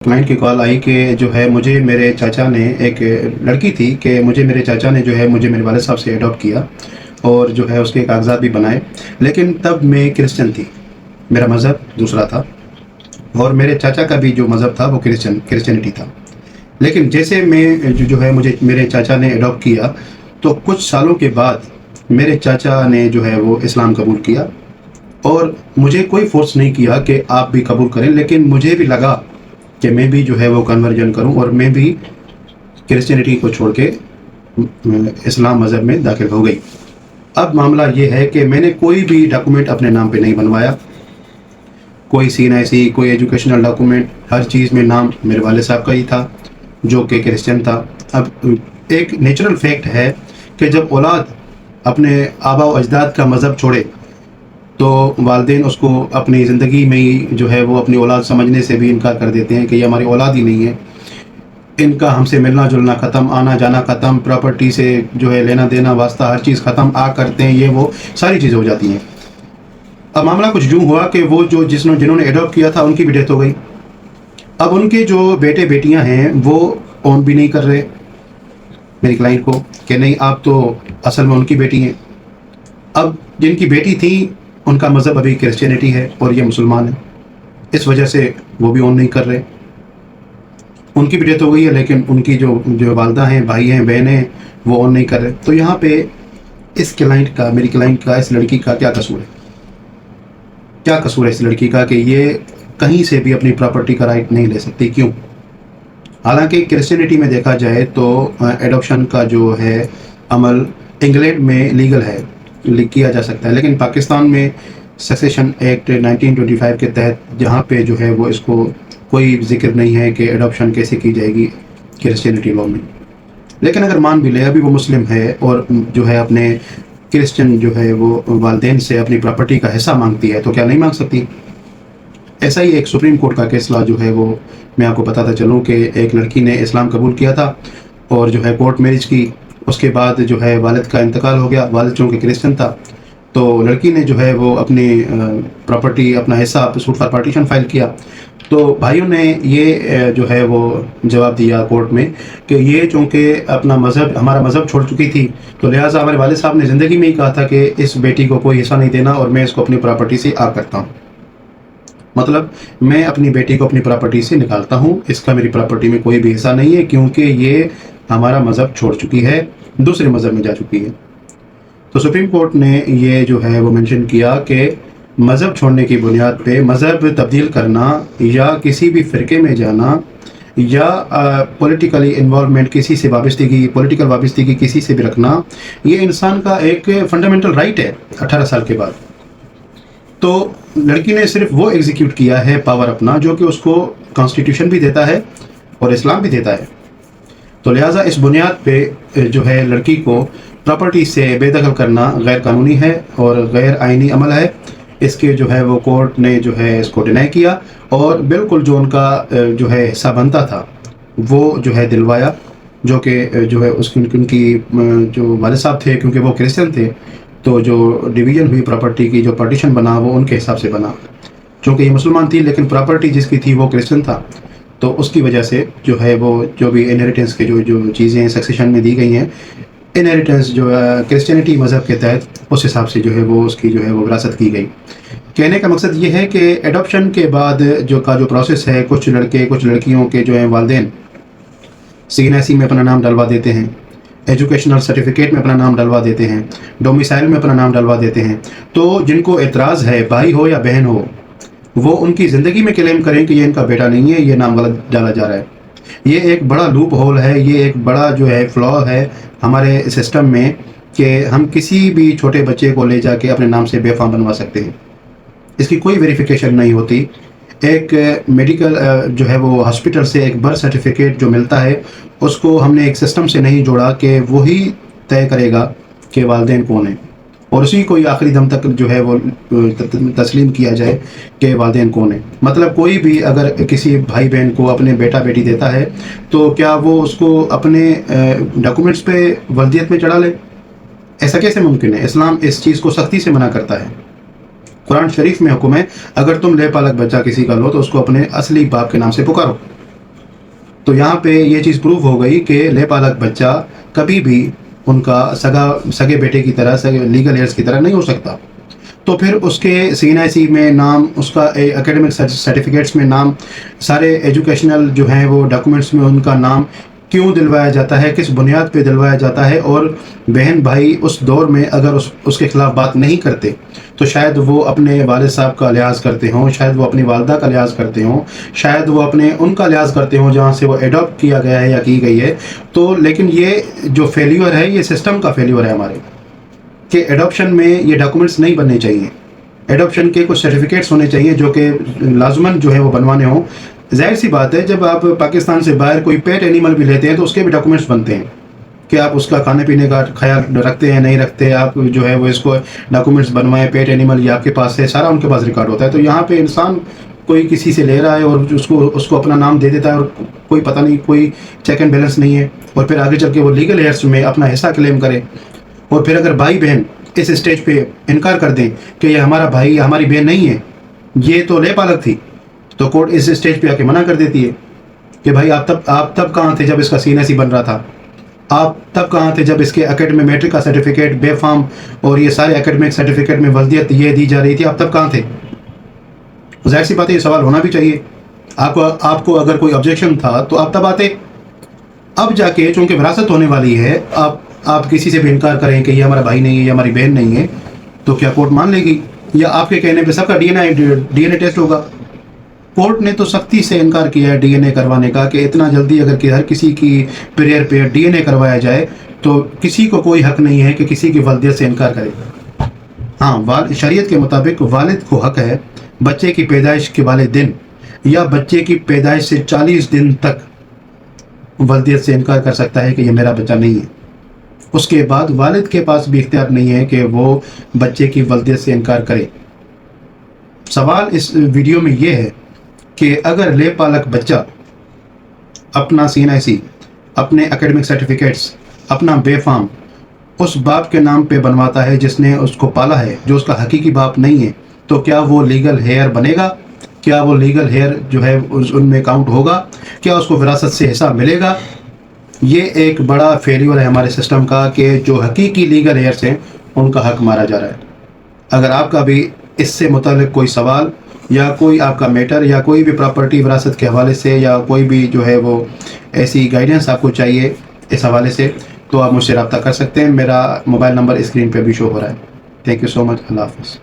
Client की call आई कि जो है मुझे मेरे चाचा ने एक लड़की थी कि मुझे मेरे चाचा ने जो है मुझे मेरे वाले साहब से अडॉप्ट किया और जो है उसके कागजात भी बनाए, लेकिन तब मैं क्रिश्चियन थी, मेरा मज़हब दूसरा था और मेरे चाचा का भी जो मज़हब था वो क्रिश्चियनिटी था। लेकिन जैसे मैं जो है मुझे मेरे चाचा ने अडॉप्ट किया तो कुछ सालों के बाद मेरे चाचा ने जो है वो इस्लाम कबूल किया और मुझे कोई फोर्स नहीं किया कि आप भी कबूल करें, लेकिन मुझे भी लगा कि मैं भी जो है वो कन्वर्जन करूं और मैं भी क्रिश्चियनिटी को छोड़ के इस्लाम मज़हब में दाखिल हो गई। अब मामला ये है कि मैंने कोई भी डॉक्यूमेंट अपने नाम पे नहीं बनवाया, कोई CNIC, कोई एजुकेशनल डॉक्यूमेंट, हर चीज़ में नाम मेरे वाले साहब का ही था जो कि क्रिश्चियन था। अब एक नेचुरल फैक्ट है कि जब औलाद अपने आबा व अजदाद का मज़हब छोड़े तो वालिदैन उसको अपनी ज़िंदगी में ही जो है वो अपनी औलाद समझने से भी इनकार कर देते हैं कि ये हमारी औलाद ही नहीं है, इनका हमसे मिलना जुलना ख़त्म, आना जाना ख़त्म, प्रॉपर्टी से जो है लेना देना वास्ता हर चीज़ ख़त्म, करते हैं ये वो सारी चीज़ें हो जाती हैं। अब मामला कुछ यूँ हुआ कि वो जो जिन्होंने अडॉप्ट किया था उनकी भी डेथ हो गई। अब उनके जो बेटे बेटियाँ हैं वो ऑन भी नहीं कर रहे मेरी क्लाइंट को कि नहीं आप तो असल में उनकी बेटी हैं। अब जिनकी बेटी थी उनका मज़हब अभी क्रिश्चियनिटी है और ये मुसलमान है, इस वजह से वो भी ऑन नहीं कर रहे। उनकी भी डेथ हो गई है लेकिन उनकी जो वालदा हैं, भाई हैं, बहन हैं, वो ऑन नहीं कर रहे। तो यहाँ पे इस क्लाइंट का, मेरी क्लाइंट का, इस लड़की का क्या कसूर है? क्या कसूर है इस लड़की का कि ये कहीं से भी अपनी प्रॉपर्टी का राइट नहीं ले सकती? क्यों? हालांकि क्रिश्चियनिटी में देखा जाए तो एडॉप्शन का जो है अमल इंग्लैंड में लीगल है, किया जा सकता है, लेकिन पाकिस्तान में सक्सेशन एक्ट 1925 के तहत जहाँ पे जो है वो इसको कोई जिक्र नहीं है कि एडॉप्शन कैसे की जाएगी क्रिश्चियनिटी लॉ में। लेकिन अगर मान भी ले अभी वो मुस्लिम है और जो है अपने क्रिश्चियन जो है वो वालिदैन से अपनी प्रॉपर्टी का हिस्सा मांगती है तो क्या नहीं मांग सकती? ऐसा ही एक सुप्रीम कोर्ट का केसला जो है वो मैं आपको बताता चलूँ कि एक लड़की ने इस्लाम कबूल किया था और जो है कोर्ट मैरिज की, उसके बाद जो है वालिद का इंतकाल हो गया, वालिद चूँकि क्रिश्चियन था तो लड़की ने जो है वो अपनी प्रॉपर्टी, अपना हिस्सा सूट फॉर पार्टीशन फाइल किया। तो भाइयों ने ये जो है वो जवाब दिया कोर्ट में कि ये चूँकि अपना मज़हब, हमारा मज़हब छोड़ चुकी थी तो लिहाजा हमारे वालिद साहब ने ज़िंदगी में ही कहा था कि इस बेटी को कोई हिस्सा नहीं देना और मैं इसको अपनी प्रॉपर्टी से करता हूँ। मतलब मैं अपनी बेटी को अपनी प्रॉपर्टी से निकालता हूँ, इसका मेरी प्रॉपर्टी में कोई भी हिस्सा नहीं है क्योंकि ये हमारा मज़हब छोड़ चुकी है, दूसरे मज़हब में जा चुकी है। तो सुप्रीम कोर्ट ने ये जो है वो मेंशन किया कि मज़हब छोड़ने की बुनियाद पे मज़हब तब्दील करना या किसी भी फ़िरके में जाना या पॉलिटिकली इन्वॉल्वमेंट, किसी से वाबस्तगी, पॉलिटिकल वाबस्तगी किसी से भी रखना, ये इंसान का एक फंडामेंटल राइट है 18 साल के बाद। तो लड़की ने सिर्फ वो एग्जीक्यूट किया है पावर अपना जो कि उसको कॉन्स्टिट्यूशन भी देता है और इस्लाम भी देता है। तो लिहाजा इस बुनियाद पे जो है लड़की को प्रॉपर्टी से बेदखल करना गैर कानूनी है और गैर आइनी अमल है। इसके जो है वो कोर्ट ने जो है इसको डिनाई किया और बिल्कुल जो उनका जो है हिस्सा बनता था वो जो है दिलवाया, जो कि जो है उसकी उनकी जो वालिद साहब थे क्योंकि वो क्रिश्चियन थे तो जो डिवीज़न हुई प्रॉपर्टी की, जो पार्टीशन बना वो उनके हिसाब से बना। चूँकि ये मुसलमान थी लेकिन प्रॉपर्टी जिसकी थी वो क्रिश्चियन था तो उसकी वजह से जो है वो जो भी इनहेरिटेंस के जो चीज़ें सक्सेशन में दी गई हैं, इनहेरिटेंस जो क्रिश्चियनिटी मज़हब के तहत उस हिसाब से जो है वो उसकी जो है वो विरासत की गई। कहने का मकसद ये है कि एडॉप्शन के बाद जो प्रोसेस है, कुछ लड़के कुछ लड़कियों के जो हैं वालिदैन CNIC में अपना नाम डलवा देते हैं, एजुकेशनल सर्टिफिकेट में अपना नाम डलवा देते हैं, डोमिसाइल में अपना नाम डलवा देते हैं। तो जिनको एतराज़ है, भाई हो या बहन हो, वो उनकी ज़िंदगी में क्लेम करें कि ये इनका बेटा नहीं है, ये नाम गलत डाला जा रहा है। ये एक बड़ा लूप होल है, ये एक बड़ा जो है फ्लॉ है हमारे सिस्टम में कि हम किसी भी छोटे बच्चे को ले जाके अपने नाम से बेफाम बनवा सकते हैं। इसकी कोई वेरिफिकेशन नहीं होती। एक मेडिकल जो है वो हॉस्पिटल से एक बर्थ सर्टिफिकेट जो मिलता है उसको हमने एक सिस्टम से नहीं जोड़ा कि वही तय करेगा कि वालिदैन कौन है और उसी को आखिरी दम तक जो है वो तस्लीम किया जाए कि वालिदैन कौन है। मतलब कोई भी अगर किसी भाई बहन को अपने बेटा बेटी देता है तो क्या वो उसको अपने डॉक्यूमेंट्स पे वल्दियत में चढ़ा ले? ऐसा कैसे मुमकिन है? इस्लाम इस चीज़ को सख्ती से मना करता है। कुरान शरीफ में हुक्म है अगर तुम लेपालक बच्चा किसी का लो तो उसको अपने असली बाप के नाम से पुकारो। تو یہاں پہ یہ چیز پروف ہو گئی کہ لے پالک بچہ کبھی بھی ان کا سگے بیٹے کی طرح لیگل ایئرس کی طرح نہیں ہو سکتا. تو پھر اس کے CNIC میں نام، اس کا اکیڈمک سرٹیفکیٹس میں نام، سارے ایجوکیشنل جو ہیں وہ ڈاکومنٹس میں ان کا نام کیوں دلوایا جاتا ہے، کس بنیاد پہ دلوایا جاتا ہے؟ اور بہن بھائی اس دور میں اگر اس کے خلاف بات نہیں کرتے تو شاید وہ اپنے والد صاحب کا لحاظ کرتے ہوں، شاید وہ اپنی والدہ کا لحاظ کرتے ہوں، شاید وہ ان کا لحاظ کرتے ہوں جہاں سے وہ ایڈاپٹ کیا گیا ہے یا کی گئی ہے. تو لیکن یہ جو فیلیور ہے یہ سسٹم کا فیلیور ہے ہمارے، کہ ایڈاپشن میں یہ ڈاکومنٹس نہیں بننے چاہیے. ایڈاپشن کے کچھ سرٹیفکیٹس ہونے چاہیے جو کہ لازماً جو ہے وہ بنوانے ہوں. ظاہر سی بات ہے جب آپ پاکستان سے باہر کوئی پیٹ اینیمل بھی لیتے ہیں تو اس کے بھی ڈاکومنٹس بنتے ہیں کہ آپ اس کا کھانے پینے کا خیال رکھتے ہیں نہیں رکھتے، آپ جو ہے وہ اس کو ڈاکومنٹس بنوائیں. پیٹ اینیمل یہ آپ کے پاس ہے، سارا ان کے پاس ریکارڈ ہوتا ہے. تو یہاں پہ انسان کوئی کسی سے لے رہا ہے اور اس کو اپنا نام دے دیتا ہے اور کوئی پتہ نہیں، کوئی چیک اینڈ بیلنس نہیں ہے، اور پھر آگے چل کے وہ لیگل ایئرس میں اپنا حصہ کلیم کرے. اور پھر اگر بھائی بہن اس اسٹیج پہ انکار کر دیں کہ یہ ہمارا بھائی یا ہماری بہن نہیں ہے، یہ تو لے پالک تھی، تو کورٹ اس اسٹیج پہ آ کے منع کر دیتی ہے کہ بھائی آپ تب کہاں تھے جب اس کا CNIC بن رہا تھا؟ آپ تب کہاں تھے جب اس کے اکیڈمک میٹرک کا سرٹیفکیٹ، بے فارم اور یہ سارے اکیڈمک سرٹیفکیٹ میں ولدیت یہ دی جا رہی تھی، آپ تب کہاں تھے؟ ظاہر سی بات ہے یہ سوال ہونا بھی چاہیے. آپ کو اگر کوئی آبجیکشن تھا تو آپ تب آتے. اب جا کے چونکہ وراثت ہونے والی ہے، آپ کسی سے بھی انکار کریں کہ یہ ہمارا بھائی نہیں ہے، یہ ہماری بہن نہیں ہے، تو کیا کورٹ مان لے گی؟ یا آپ کے کہنے پہ سب کا DNA ٹیسٹ ہوگا؟ کورٹ نے تو سختی سے انکار کیا ہے DNA کروانے کا، کہ اتنا جلدی اگر ہر کسی کی پریئر پہ DNA کروایا جائے تو کسی کو کوئی حق نہیں ہے کہ کسی کی والدیت سے انکار کرے. ہاں، شریعت کے مطابق والد کو حق ہے بچے کی پیدائش کے والے دن یا بچے کی پیدائش سے 40 دن تک والدیت سے انکار کر سکتا ہے کہ یہ میرا بچہ نہیں ہے. اس کے بعد والد کے پاس بھی اختیار نہیں ہے کہ وہ بچے کی والدیت سے انکار کرے. سوال اس ویڈیو میں یہ ہے کہ اگر لے پالک بچہ اپنا CNIC، اپنے اکیڈمک سرٹیفکیٹس، اپنا بے فارم اس باپ کے نام پہ بنواتا ہے جس نے اس کو پالا ہے، جو اس کا حقیقی باپ نہیں ہے، تو کیا وہ لیگل ہیئر بنے گا؟ کیا وہ لیگل ہیئر جو ہے ان میں کاؤنٹ ہوگا؟ کیا اس کو وراثت سے حصہ ملے گا؟ یہ ایک بڑا فیلیور ہے ہمارے سسٹم کا کہ جو حقیقی لیگل ہیئرس ہیں ان کا حق مارا جا رہا ہے. اگر آپ کا بھی اس سے متعلق کوئی سوال یا کوئی آپ کا میٹر یا کوئی بھی پراپرٹی وراثت کے حوالے سے یا کوئی بھی جو ہے وہ ایسی گائیڈنس آپ کو چاہیے اس حوالے سے، تو آپ مجھ سے رابطہ کر سکتے ہیں. میرا موبائل نمبر اسکرین پہ بھی شو ہو رہا ہے. تھینک یو سو مچ. اللہ حافظ.